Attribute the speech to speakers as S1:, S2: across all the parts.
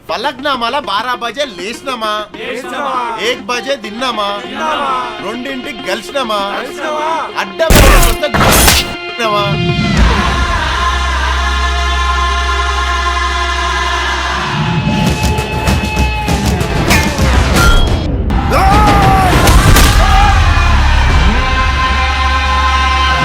S1: పలక్నామాల 12 బజే లేచినామా, 1 బజే తిన్నామా, 2ంటికి గెలిచినామా, అడ్డం తిన్నామా.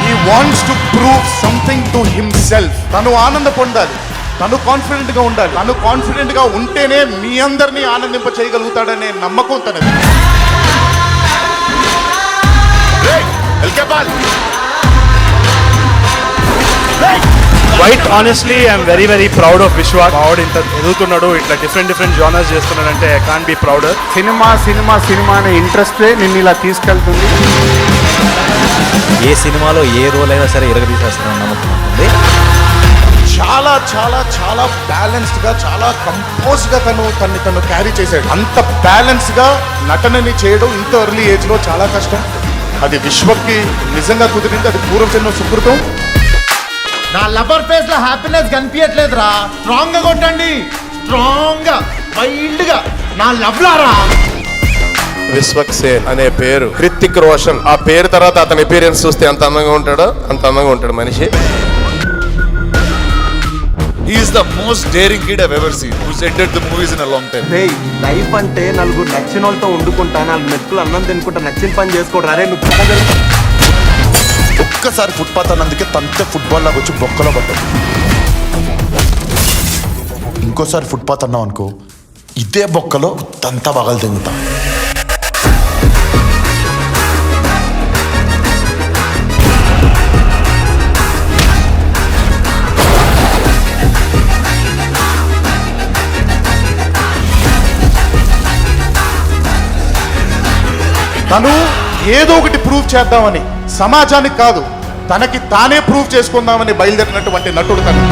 S2: He wants to prove something to himself. తను ఆనంద పొందాలి, తను కాన్ఫిడెంట్ గా ఉండాలి. తను కాన్ఫిడెంట్ గా ఉంటేనే మీ అందరినీ ఆనందింప చేయగలుగుతాడనే నమ్మకం తనది.
S3: Quite honestly, I'm very proud of Vishwa. Proud ఇంత ఎదుగుతున్నాడు, ఇట్లా డిఫరెంట్ జానర్స్ చేస్తున్నాడంటే I can't be prouder.
S4: Cinema అనే ఇంట్రెస్టే నిన్ను ఇలా తీసుకెళ్తుంది.
S5: ఏ సినిమాలో ఏ రోల్ అయినా సరే ఎరగదీసేస్తానని నమ్మకం ఉంటుంది.
S2: చాలా చాలా చాలా బ్యాలెన్స్డ్ గా, చాలా కంపోజ్ గా తను క్యారీ చేశాడు. అంత బ్యాలెన్స్ గా నటనని చేయడం ఇంత ఎర్లీ ఏజ్ లో చాలా కష్టం. అది విశ్వకి నిజంగా కుదిరింది, అది పూర్వజన్మ సుకృతం.
S1: నా లవర్ ఫేస్ లో హ్యాపీనెస్ కనిపించట్లేదురా. స్ట్రాంగ్ గా కొట్టండి, స్ట్రాంగ్ గా, వైల్డ్ గా. నా లవ్ లారా.
S6: విశ్వక్ సేన్ అనే పేరు, హృతిక్ రోషన్ ఆ పేరు తర్వాత అతని అపీరెన్స్ చూస్తే ఎంత అందంగా ఉంటాడో అంత అందంగా ఉంటాడు మనిషి.
S7: He is the most daring kid I've ever seen, who's entered the movies in a long time.
S8: Life అంటే నలుగురు నచ్చిన వాళ్ళతో వండుకుంటా, 4 మెతుకులు అన్నం తినుకుంటా, నచ్చిన పని చేసుకోవడం. అరే నువ్వు
S7: ఒక్కసారి ఫుట్పాత్ అన్నందుకే తంతే ఫుట్బాల్ లాగా వచ్చి బొక్కలో పడ్డాడు. ఇంకోసారి ఫుట్పాత్ అన్నావు అనుకో, ఇదే బొక్కలో తంతా పగలు తింగుతా.
S2: తను ఏదో ఒకటి ప్రూవ్ చేద్దామని, సమాజానికి కాదు తనకి తానే ప్రూవ్ చేసుకుందామని బయలుదేరినటువంటి నటుడు తను.